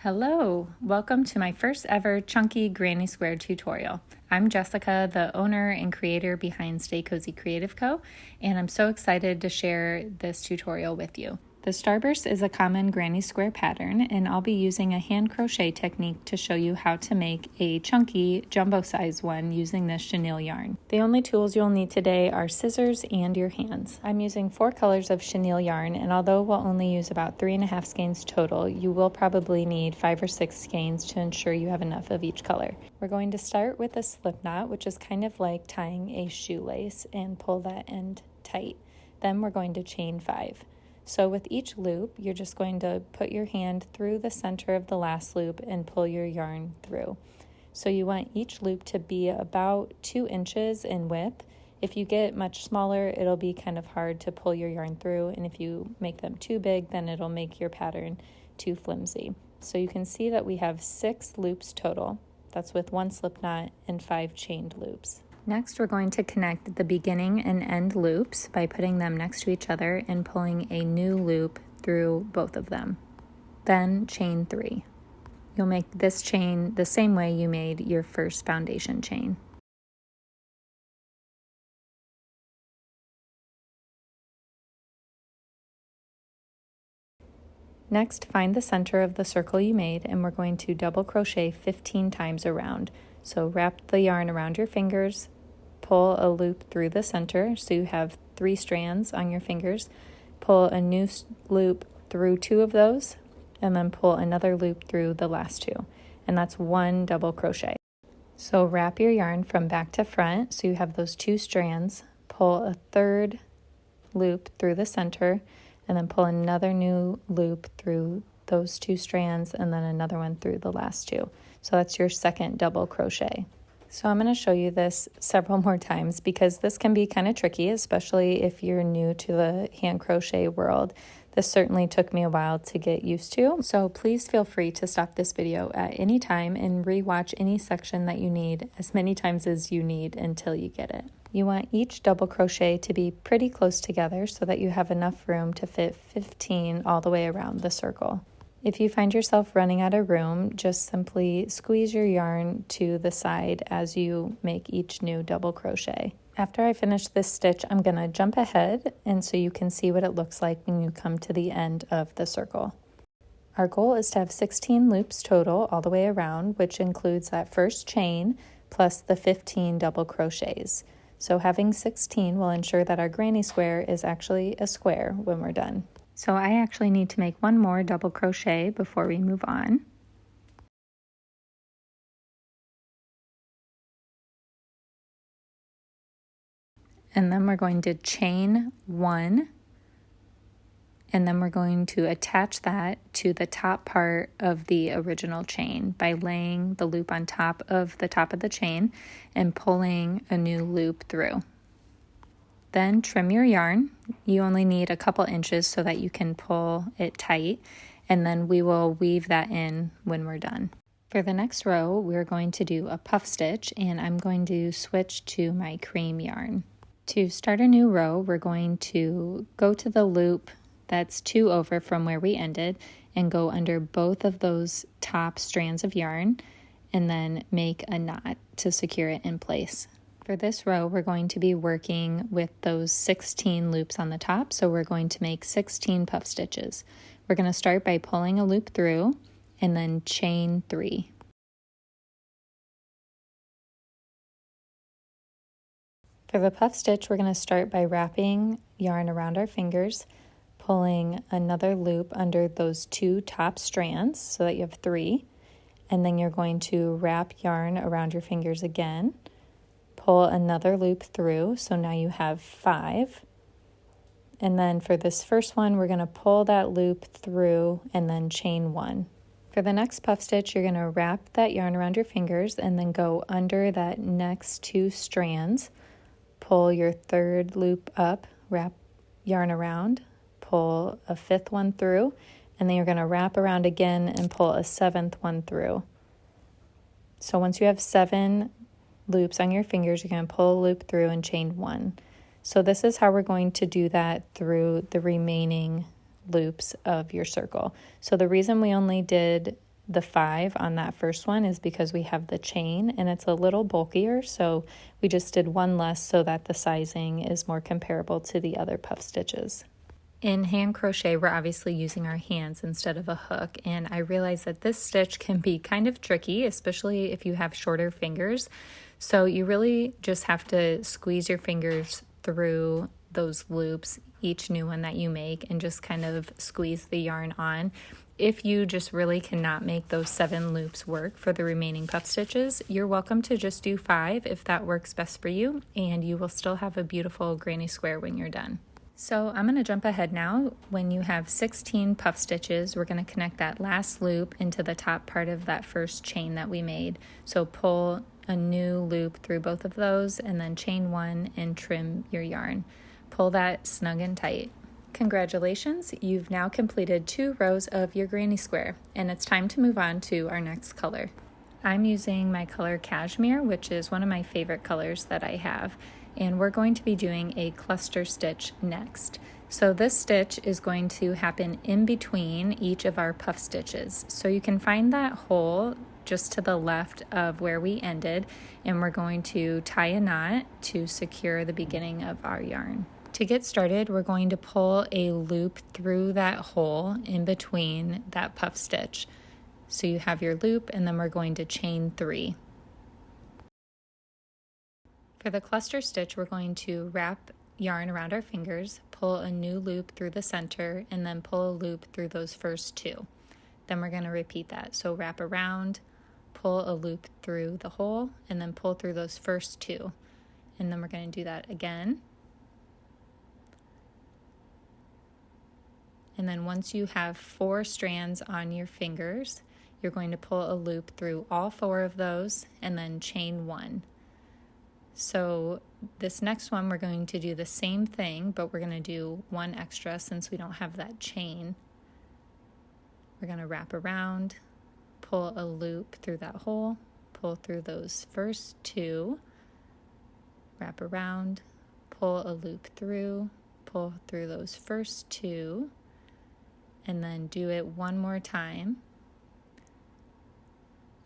Hello, welcome to my first ever chunky granny square tutorial. I'm Jessica, the owner and creator behind Stay Cozy Creative Co., and I'm so excited to share this tutorial with you. The Starburst is a common granny square pattern, and I'll be using a hand crochet technique to show you how to make a chunky jumbo size one using this chenille yarn. The only tools you'll need today are scissors and your hands. I'm using 4 colors of chenille yarn, and although we'll only use about 3.5 skeins total, you will probably need 5 or 6 skeins to ensure you have enough of each color. We're going to start with a slip knot, which is kind of like tying a shoelace, and pull that end tight. Then we're going to chain 5. So with each loop, you're just going to put your hand through the center of the last loop and pull your yarn through. So you want each loop to be about 2 inches in width. If you get much smaller, it'll be kind of hard to pull your yarn through, and if you make them too big, then it'll make your pattern too flimsy. So you can see that we have 6 loops total. That's with 1 slip knot and 5 chained loops. Next, we're going to connect the beginning and end loops by putting them next to each other and pulling a new loop through both of them. Then chain 3. You'll make this chain the same way you made your first foundation chain. Next, find the center of the circle you made, and we're going to double crochet 15 times around. So wrap the yarn around your fingers, pull a loop through the center so you have 3 strands on your fingers, pull a new loop through 2 of those, and then pull another loop through the last 2, and that's 1 double crochet. So wrap your yarn from back to front so you have those 2 strands, pull a 3rd loop through the center, and then pull another new loop through those 2 strands, and then another one through the last 2. So that's your second double crochet. So I'm going to show you this several more times because this can be kind of tricky, especially if you're new to the hand crochet world. This certainly took me a while to get used to. So please feel free to stop this video at any time and rewatch any section that you need as many times as you need until you get it. You want each double crochet to be pretty close together so that you have enough room to fit 15 all the way around the circle. If you find yourself running out of room, just simply squeeze your yarn to the side as you make each new double crochet. After I finish this stitch, I'm going to jump ahead, and so you can see what it looks like when you come to the end of the circle. Our goal is to have 16 loops total all the way around, which includes that first chain plus the 15 double crochets. So having 16 will ensure that our granny square is actually a square when we're done. So I actually need to make 1 more double crochet before we move on. And then we're going to chain 1, and then we're going to attach that to the top part of the original chain by laying the loop on top of the chain and pulling a new loop through. Then trim your yarn. You only need a couple inches so that you can pull it tight, and then we will weave that in when we're done. For the next row, we're going to do a puff stitch, and I'm going to switch to my cream yarn. To start a new row, we're going to go to the loop that's 2 over from where we ended and go under both of those top strands of yarn and then make a knot to secure it in place. For this row, we're going to be working with those 16 loops on the top, so we're going to make 16 puff stitches. We're going to start by pulling a loop through and then chain 3. For the puff stitch, we're going to start by wrapping yarn around our fingers, pulling another loop under those 2 top strands so that you have 3, and then you're going to wrap yarn around your fingers again, pull another loop through, so now you have 5. And then for this first one, we're going to pull that loop through and then chain 1. For the next puff stitch, you're going to wrap that yarn around your fingers and then go under that next 2 strands, pull your 3rd loop up, wrap yarn around, pull a 5th one through, and then you're going to wrap around again and pull a 7th one through. So once you have 7 loops on your fingers, you're going to pull a loop through and chain 1. So this is how we're going to do that through the remaining loops of your circle. So the reason we only did the 5 on that first one is because we have the chain and it's a little bulkier, so we just did one less so that the sizing is more comparable to the other puff stitches. In hand crochet, we're obviously using our hands instead of a hook, and I realize that this stitch can be kind of tricky, especially if you have shorter fingers. So you really just have to squeeze your fingers through those loops, each new one that you make, and just kind of squeeze the yarn on. If you just really cannot make those 7 loops work for the remaining puff stitches, you're welcome to just do 5 if that works best for you, and you will still have a beautiful granny square when you're done. So I'm going to jump ahead now. When you have 16 puff stitches, we're going to connect that last loop into the top part of that first chain that we made. So pull a new loop through both of those and then chain 1 and trim your yarn. Pull that snug and tight. Congratulations, you've now completed 2 rows of your granny square, and it's time to move on to our next color. I'm using my color Cashmere, which is one of my favorite colors that I have, and we're going to be doing a cluster stitch next. So this stitch is going to happen in between each of our puff stitches. So you can find that hole just to the left of where we ended, and we're going to tie a knot to secure the beginning of our yarn. To get started, we're going to pull a loop through that hole in between that puff stitch. So you have your loop, and then we're going to chain 3. For the cluster stitch, we're going to wrap yarn around our fingers, pull a new loop through the center, and then pull a loop through those first 2. Then we're going to repeat that. So wrap around, pull a loop through the hole, and then pull through those first 2. And then we're going to do that again. And then once you have 4 strands on your fingers, you're going to pull a loop through all 4 of those and then chain 1. So this next one, we're going to do the same thing, but we're going to do 1 extra since we don't have that chain. We're going to wrap around, pull a loop through that hole, pull through those first 2, wrap around, pull a loop through, pull through those first 2, and then do it 1 more time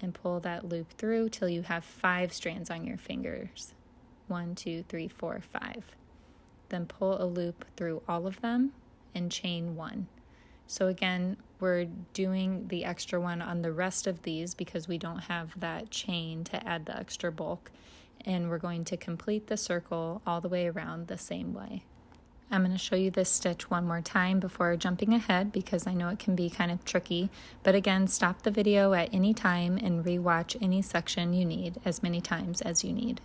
and pull that loop through till you have 5 strands on your fingers. 1, 2, 3, 4, 5. Then pull a loop through all of them and chain 1. So again, we're doing the extra one on the rest of these because we don't have that chain to add the extra bulk, and we're going to complete the circle all the way around the same way. I'm going to show you this stitch one more time before jumping ahead because I know it can be kind of tricky, but again, stop the video at any time and re-watch any section you need as many times as you need.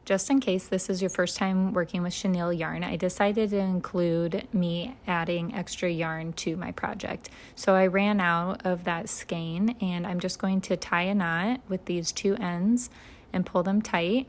Just in case this is your first time working with chenille yarn, I decided to include me adding extra yarn to my project. So I ran out of that skein, and I'm just going to tie a knot with these 2 ends and pull them tight.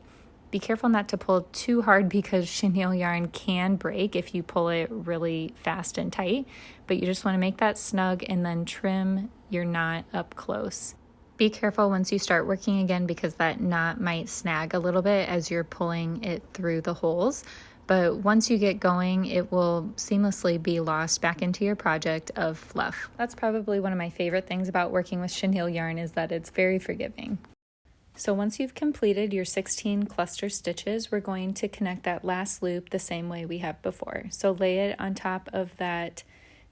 Be careful not to pull too hard because chenille yarn can break if you pull it really fast and tight, but you just want to make that snug and then trim your knot up close. Be careful once you start working again because that knot might snag a little bit as you're pulling it through the holes. But once you get going, it will seamlessly be lost back into your project of fluff. That's probably one of my favorite things about working with chenille yarn is that it's very forgiving. So once you've completed your 16 cluster stitches, we're going to connect that last loop the same way we have before. So lay it on top of that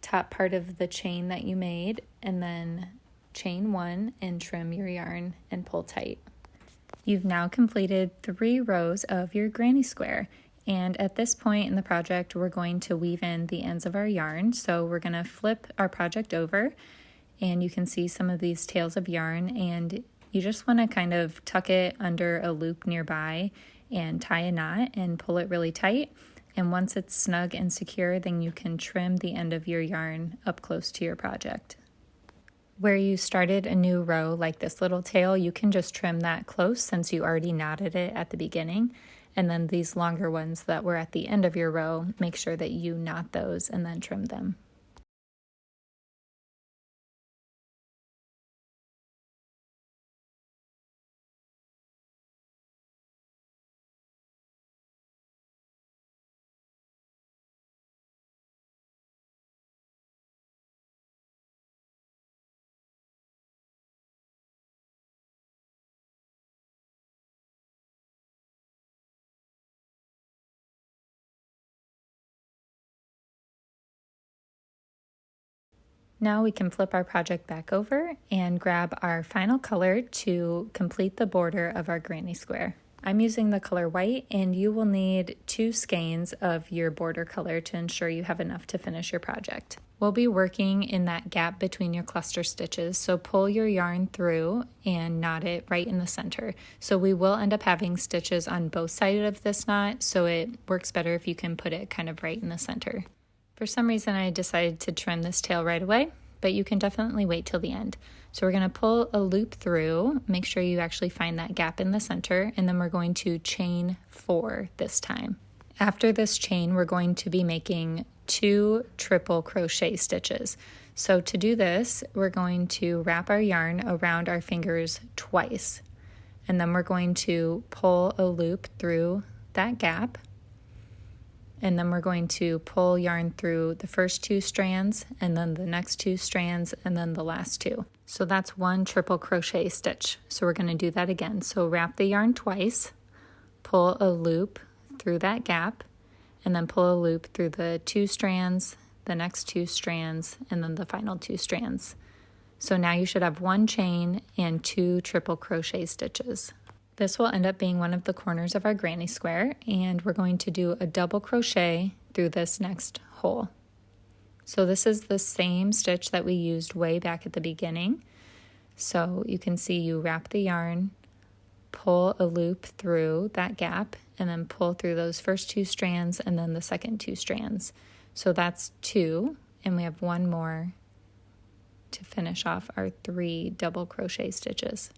top part of the chain that you made, and then chain 1 and trim your yarn and pull tight. You've now completed 3 rows of your granny square, and at this point in the project we're going to weave in the ends of our yarn. So we're going to flip our project over, and you can see some of these tails of yarn, and you just want to kind of tuck it under a loop nearby and tie a knot and pull it really tight. And once it's snug and secure, then you can trim the end of your yarn up close to your project. Where you started a new row, like this little tail, you can just trim that close since you already knotted it at the beginning. And then these longer ones that were at the end of your row, make sure that you knot those and then trim them. Now we can flip our project back over and grab our final color to complete the border of our granny square. I'm using the color white, and you will need 2 skeins of your border color to ensure you have enough to finish your project. We'll be working in that gap between your cluster stitches, so pull your yarn through and knot it right in the center. So we will end up having stitches on both sides of this knot, so it works better if you can put it kind of right in the center. For some reason I decided to trim this tail right away, but you can definitely wait till the end. So we're going to pull a loop through, make sure you actually find that gap in the center, and then we're going to chain 4 this time. After this chain, we're going to be making 2 triple crochet stitches. So to do this, we're going to wrap our yarn around our fingers twice, and then we're going to pull a loop through that gap, and then we're going to pull yarn through the first 2 strands, and then the next 2 strands, and then the last 2. So that's 1 triple crochet stitch. So we're going to do that again. So wrap the yarn twice, pull a loop through that gap, and then pull a loop through the 2 strands, the next 2 strands, and then the final 2 strands. So now you should have 1 chain and 2 triple crochet stitches. This will end up being one of the corners of our granny square, and we're going to do a double crochet through this next hole. So this is the same stitch that we used way back at the beginning. So you can see you wrap the yarn, pull a loop through that gap, and then pull through those first 2 strands and then the second 2 strands. So that's 2, and we have 1 more to finish off our 3 double crochet stitches.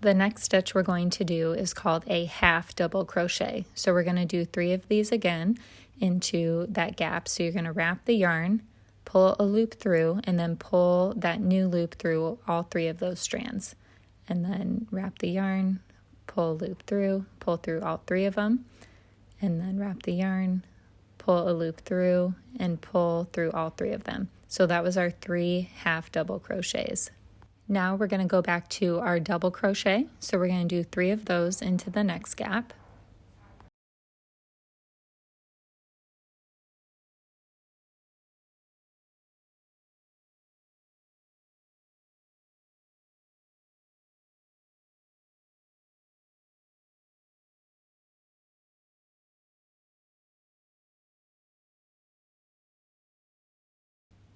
The next stitch we're going to do is called a half double crochet. So we're going to do 3 of these again into that gap. So you're going to wrap the yarn, pull a loop through, and then pull that new loop through all 3 of those strands. And then wrap the yarn, pull a loop through, pull through all 3 of them, and then wrap the yarn, pull a loop through, and pull through all 3 of them. So that was our 3 half double crochets. Now we're going to go back to our double crochet. So we're going to do 3 of those into the next gap.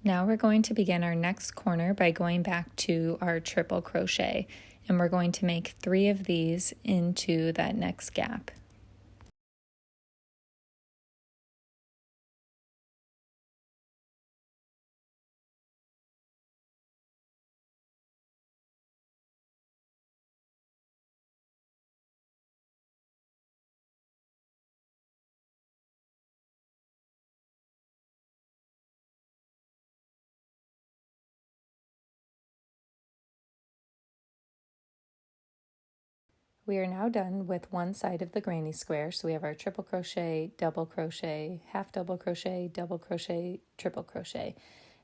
Now we're going to begin our next corner by going back to our triple crochet, and we're going to make 3 of these into that next gap. We are now done with one side of the granny square. So we have our triple crochet, double crochet, half double crochet, double crochet, triple crochet.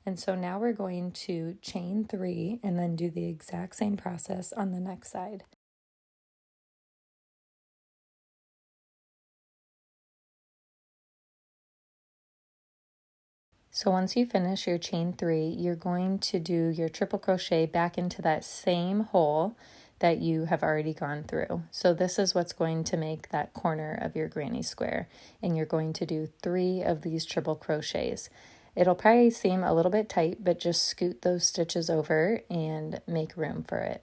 And so now we're going to chain 3 and then do the exact same process on the next side. So once you finish your chain 3, you're going to do your triple crochet back into that same hole that you have already gone through. So this is what's going to make that corner of your granny square, and you're going to do 3 of these triple crochets. It'll probably seem a little bit tight, but just scoot those stitches over and make room for it.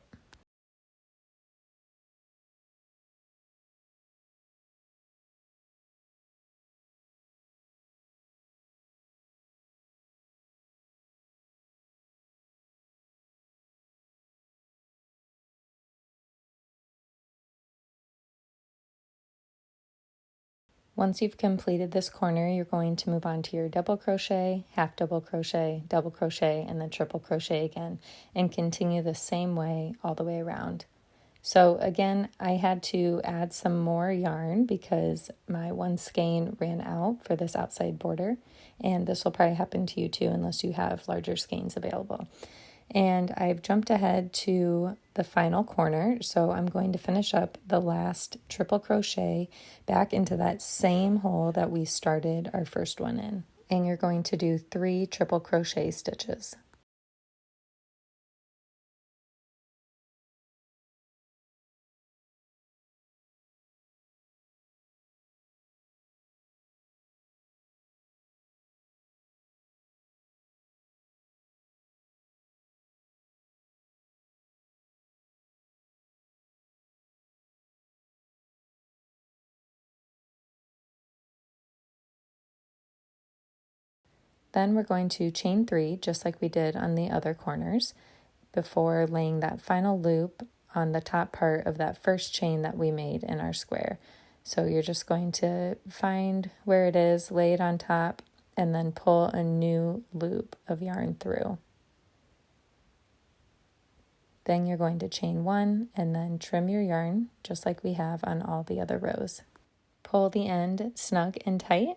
Once you've completed this corner, you're going to move on to your double crochet, half double crochet, and then triple crochet again, and continue the same way all the way around. So again, I had to add some more yarn because my 1 skein ran out for this outside border, and this will probably happen to you too unless you have larger skeins available. And I've jumped ahead to the final corner, so I'm going to finish up the last triple crochet back into that same hole that we started our first one in. and you're going to do 3 triple crochet stitches. Then we're going to chain 3, just like we did on the other corners, before laying that final loop on the top part of that first chain that we made in our square. So you're just going to find where it is, lay it on top, and then pull a new loop of yarn through. Then you're going to chain 1 and then trim your yarn just like we have on all the other rows. Pull the end snug and tight,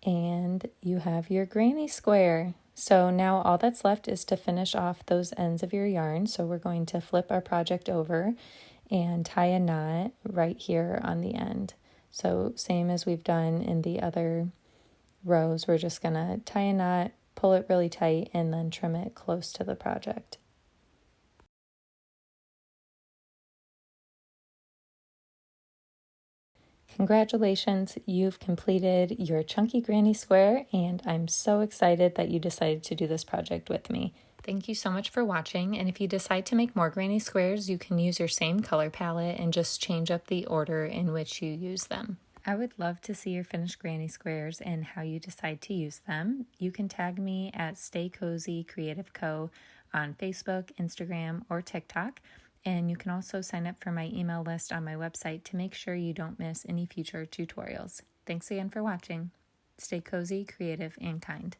and you have your granny square. So now all that's left is to finish off those ends of your yarn. So we're going to flip our project over and tie a knot right here on the end. So same as we've done in the other rows, we're just going to tie a knot, pull it really tight, and then trim it close to the project. Congratulations, you've completed your chunky granny square, and I'm so excited that you decided to do this project with me. Thank you so much for watching, and if you decide to make more granny squares, you can use your same color palette and just change up the order in which you use them. I would love to see your finished granny squares and how you decide to use them. You can tag me at Stay Cozy Creative Co. on Facebook, Instagram, or TikTok. And you can also sign up for my email list on my website to make sure you don't miss any future tutorials. Thanks again for watching. Stay cozy, creative, and kind.